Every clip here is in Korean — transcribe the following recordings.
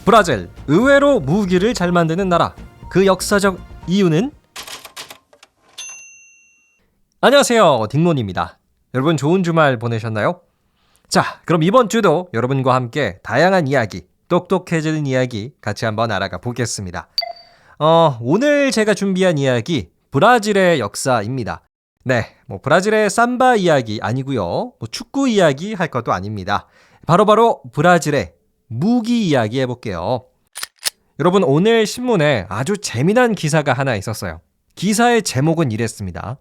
브라질, 의외로 무기를 잘 만드는 나라. 그 역사적 이유는? 안녕하세요, 딩몬입니다. 여러분 좋은 주말 보내셨나요? 자, 그럼 이번 주도 여러분과 함께 다양한 이야기, 똑똑해지는 이야기 같이 한번 알아가 보겠습니다. 오늘 제가 준비한 이야기, 브라질의 역사입니다. 네, 브라질의 삼바 이야기 아니고요. 축구 이야기 할 것도 아닙니다. 바로 브라질의 무기 이야기 해볼게요. 여러분, 오늘 신문에 아주 재미난 기사가 하나 있었어요. 기사의 제목은 이랬습니다.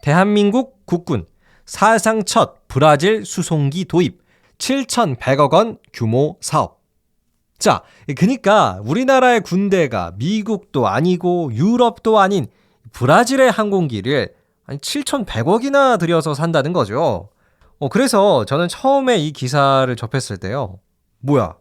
대한민국 국군 사상 첫 브라질 수송기 도입 7,100억 원 규모 사업. 자, 그러니까 우리나라의 군대가 미국도 아니고 유럽도 아닌 브라질의 항공기를 7,100억이나 들여서 산다는 거죠. 그래서 저는 처음에 이 기사를 접했을 때요. 뭐야?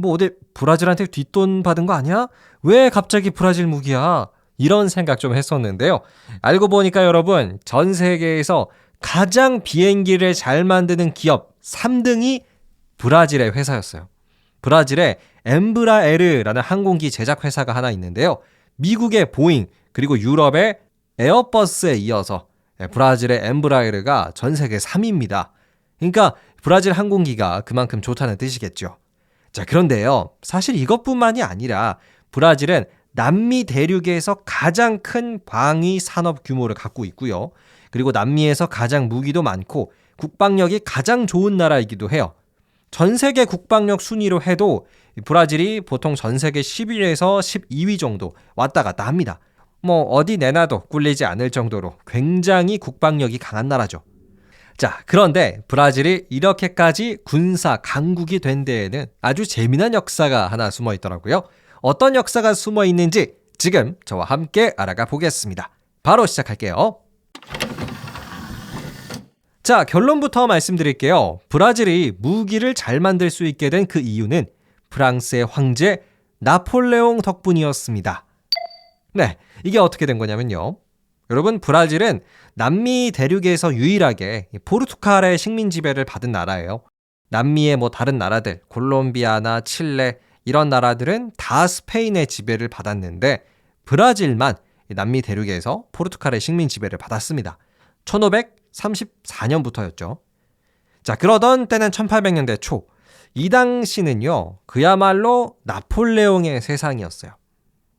어디 브라질한테 뒷돈 받은 거 아니야? 왜 갑자기 브라질 무기야? 이런 생각 좀 했었는데요. 알고 보니까 여러분, 전 세계에서 가장 비행기를 잘 만드는 기업 3등이 브라질의 회사였어요. 브라질의 엠브라에르라는 항공기 제작 회사가 하나 있는데요. 미국의 보잉 그리고 유럽의 에어버스에 이어서 브라질의 엠브라에르가 전 세계 3위입니다. 그러니까 브라질 항공기가 그만큼 좋다는 뜻이겠죠. 자, 그런데요. 사실 이것뿐만이 아니라 브라질은 남미 대륙에서 가장 큰 방위 산업 규모를 갖고 있고요. 그리고 남미에서 가장 무기도 많고 국방력이 가장 좋은 나라이기도 해요. 전 세계 국방력 순위로 해도 브라질이 보통 전 세계 10위에서 12위 정도 왔다 갔다 합니다. 어디 내놔도 꿀리지 않을 정도로 굉장히 국방력이 강한 나라죠. 자, 그런데 브라질이 이렇게까지 군사 강국이 된 데에는 아주 재미난 역사가 하나 숨어 있더라고요. 어떤 역사가 숨어 있는지 지금 저와 함께 알아가 보겠습니다. 바로 시작할게요. 자, 결론부터 말씀드릴게요. 브라질이 무기를 잘 만들 수 있게 된 그 이유는 프랑스의 황제 나폴레옹 덕분이었습니다. 네, 이게 어떻게 된 거냐면요. 여러분, 브라질은 남미 대륙에서 유일하게 포르투갈의 식민 지배를 받은 나라예요. 남미의 다른 나라들, 콜롬비아나 칠레 이런 나라들은 다 스페인의 지배를 받았는데 브라질만 남미 대륙에서 포르투갈의 식민 지배를 받았습니다. 1534년부터였죠. 자, 그러던 때는 1800년대 초. 이 당시는요, 그야말로 나폴레옹의 세상이었어요.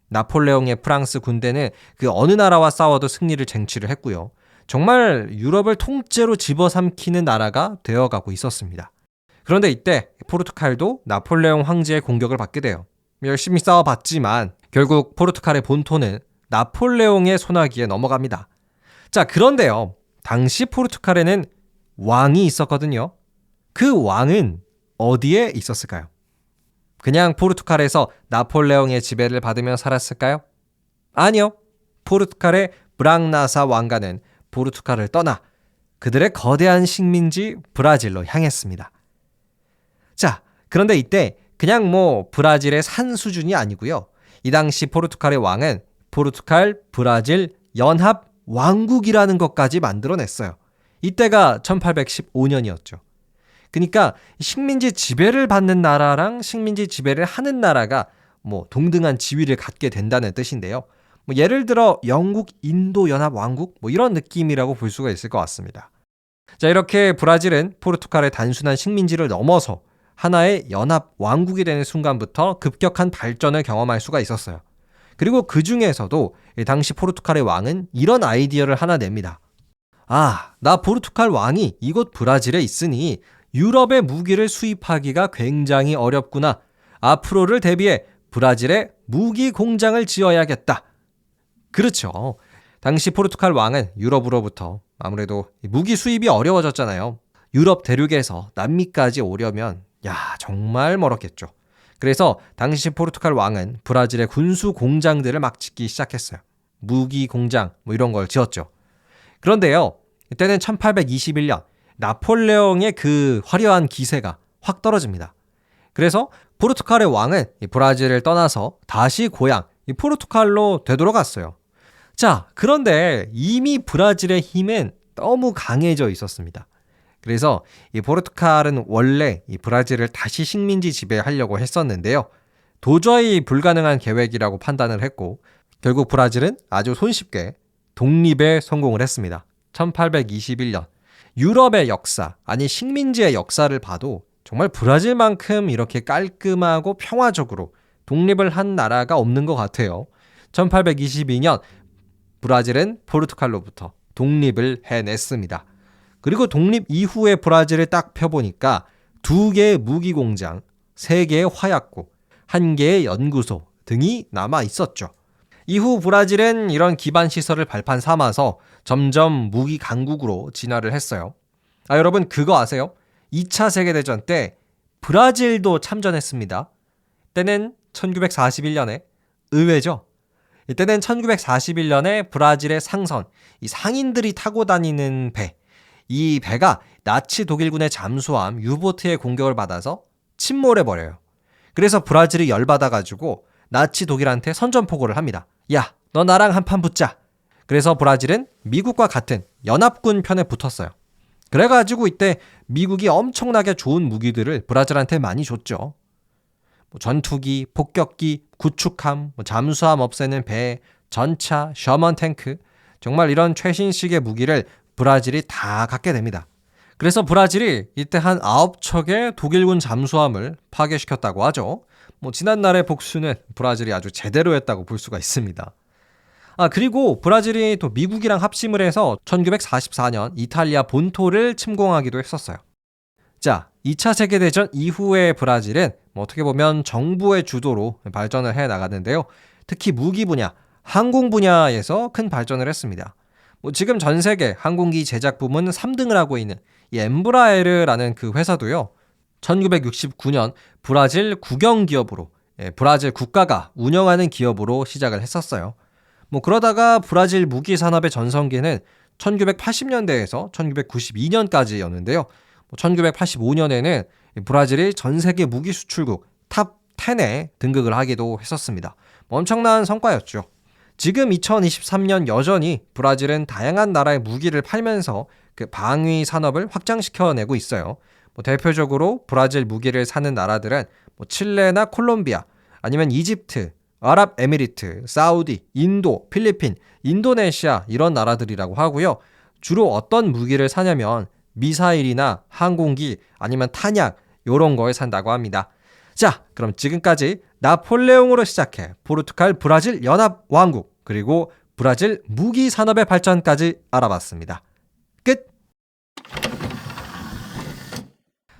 나폴레옹의 프랑스 군대는 그 어느 나라와 싸워도 승리를 쟁취를 했고요. 정말 유럽을 통째로 집어삼키는 나라가 되어가고 있었습니다. 그런데 이때 포르투갈도 나폴레옹 황제의 공격을 받게 돼요. 열심히 싸워봤지만 결국 포르투갈의 본토는 나폴레옹의 손아귀에 넘어갑니다. 자, 그런데요. 당시 포르투갈에는 왕이 있었거든요. 그 왕은 어디에 있었을까요? 그냥 포르투갈에서 나폴레옹의 지배를 받으며 살았을까요? 아니요. 포르투갈의 브랑나사 왕가는 포르투갈을 떠나 그들의 거대한 식민지 브라질로 향했습니다. 자, 그런데 이때 그냥 브라질의 산 수준이 아니고요. 이 당시 포르투갈의 왕은 포르투갈 브라질 연합 왕국이라는 것까지 만들어냈어요. 이때가 1815년이었죠. 그러니까 식민지 지배를 받는 나라랑 식민지 지배를 하는 나라가 동등한 지위를 갖게 된다는 뜻인데요. 예를 들어 영국 인도 연합 왕국 이런 느낌이라고 볼 수가 있을 것 같습니다. 자, 이렇게 브라질은 포르투갈의 단순한 식민지를 넘어서 하나의 연합 왕국이 되는 순간부터 급격한 발전을 경험할 수가 있었어요. 그리고 그 중에서도 당시 포르투갈의 왕은 이런 아이디어를 하나 냅니다. 나 포르투갈 왕이 이곳 브라질에 있으니 유럽의 무기를 수입하기가 굉장히 어렵구나. 앞으로를 대비해 브라질에 무기 공장을 지어야겠다. 그렇죠. 당시 포르투갈 왕은 유럽으로부터 아무래도 무기 수입이 어려워졌잖아요. 유럽 대륙에서 남미까지 오려면 정말 멀었겠죠. 그래서 당시 포르투갈 왕은 브라질의 군수 공장들을 막 짓기 시작했어요. 무기 공장 이런 걸 지었죠. 그런데요. 이때는 1821년 나폴레옹의 그 화려한 기세가 확 떨어집니다. 그래서 포르투갈의 왕은 브라질을 떠나서 다시 고향 포르투갈로 되돌아갔어요. 자, 그런데 이미 브라질의 힘은 너무 강해져 있었습니다. 그래서 이 포르투갈은 원래 이 브라질을 다시 식민지 지배하려고 했었는데요. 도저히 불가능한 계획이라고 판단을 했고 결국 브라질은 아주 손쉽게 독립에 성공을 했습니다. 1821년 유럽의 역사, 아니 식민지의 역사를 봐도 정말 브라질만큼 이렇게 깔끔하고 평화적으로 독립을 한 나라가 없는 것 같아요. 1822년 브라질은 포르투갈로부터 독립을 해냈습니다. 그리고 독립 이후에 브라질을 딱 펴보니까 2개의 무기공장, 3개의 화약고, 1개의 연구소 등이 남아 있었죠. 이후 브라질은 이런 기반 시설을 발판 삼아서 점점 무기 강국으로 진화를 했어요. 여러분 그거 아세요? 2차 세계대전 때 브라질도 참전했습니다. 때는 1941년에 의외죠. 이때는 1941년에 브라질의 상선, 이 상인들이 타고 다니는 배, 이 배가 나치 독일군의 잠수함 유보트의 공격을 받아서 침몰해버려요. 그래서 브라질이 열받아가지고 나치 독일한테 선전포고를 합니다. 야, 너 나랑 한판 붙자. 그래서 브라질은 미국과 같은 연합군 편에 붙었어요. 그래가지고 이때 미국이 엄청나게 좋은 무기들을 브라질한테 많이 줬죠. 전투기, 폭격기, 구축함, 잠수함 없애는 배, 전차, 셔먼 탱크, 정말 이런 최신식의 무기를 브라질이 다 갖게 됩니다. 그래서 브라질이 이때 한 9척의 독일군 잠수함을 파괴시켰다고 하죠. 지난날의 복수는 브라질이 아주 제대로 했다고 볼 수가 있습니다. 그리고 브라질이 또 미국이랑 합심을 해서 1944년 이탈리아 본토를 침공하기도 했었어요. 자, 2차 세계대전 이후의 브라질은 어떻게 보면 정부의 주도로 발전을 해 나갔는데요. 특히 무기 분야, 항공 분야에서 큰 발전을 했습니다. 지금 전 세계 항공기 제작 부문 3등을 하고 있는 이 엠브라에르라는 그 회사도요. 1969년 브라질 국영기업으로, 브라질 국가가 운영하는 기업으로 시작을 했었어요. 그러다가 브라질 무기 산업의 전성기는 1980년대에서 1992년까지였는데요. 1985년에는 브라질이 전 세계 무기 수출국 탑 10에 등극을 하기도 했었습니다. 엄청난 성과였죠. 지금 2023년 여전히 브라질은 다양한 나라의 무기를 팔면서 그 방위 산업을 확장시켜내고 있어요. 대표적으로 브라질 무기를 사는 나라들은 칠레나 콜롬비아, 아니면 이집트, 아랍에미리트, 사우디, 인도, 필리핀, 인도네시아 이런 나라들이라고 하고요. 주로 어떤 무기를 사냐면 미사일이나 항공기 아니면 탄약 이런 거에 산다고 합니다. 자, 그럼 지금까지 나폴레옹으로 시작해 포르투갈 브라질 연합왕국 그리고 브라질 무기 산업의 발전까지 알아봤습니다. 끝!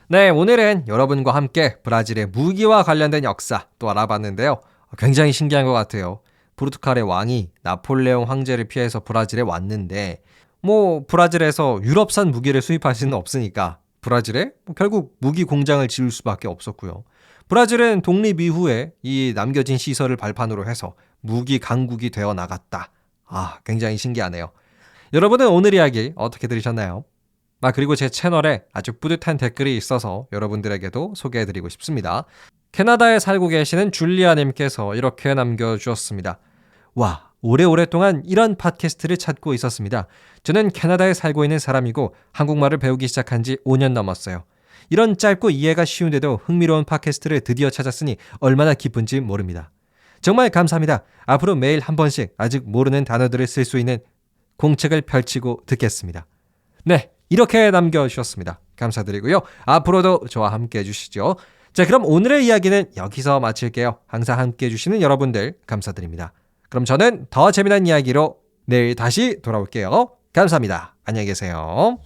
네, 오늘은 여러분과 함께 브라질의 무기와 관련된 역사 또 알아봤는데요. 굉장히 신기한 것 같아요. 포르투갈의 왕이 나폴레옹 황제를 피해서 브라질에 왔는데 브라질에서 유럽산 무기를 수입할 수는 없으니까 브라질에 결국 무기 공장을 지을 수밖에 없었고요. 브라질은 독립 이후에 이 남겨진 시설을 발판으로 해서 무기 강국이 되어 나갔다. 굉장히 신기하네요. 여러분은 오늘 이야기 어떻게 들으셨나요? 그리고 제 채널에 아주 뿌듯한 댓글이 있어서 여러분들에게도 소개해드리고 싶습니다. 캐나다에 살고 계시는 줄리아님께서 이렇게 남겨주셨습니다. 와, 오랫동안 이런 팟캐스트를 찾고 있었습니다. 저는 캐나다에 살고 있는 사람이고 한국말을 배우기 시작한 지 5년 넘었어요. 이런 짧고 이해가 쉬운데도 흥미로운 팟캐스트를 드디어 찾았으니 얼마나 기쁜지 모릅니다. 정말 감사합니다. 앞으로 매일 한 번씩 아직 모르는 단어들을 쓸 수 있는 공책을 펼치고 듣겠습니다. 네, 이렇게 남겨주셨습니다. 감사드리고요. 앞으로도 저와 함께 해주시죠. 자, 그럼 오늘의 이야기는 여기서 마칠게요. 항상 함께 해주시는 여러분들 감사드립니다. 그럼 저는 더 재미난 이야기로 내일 다시 돌아올게요. 감사합니다. 안녕히 계세요.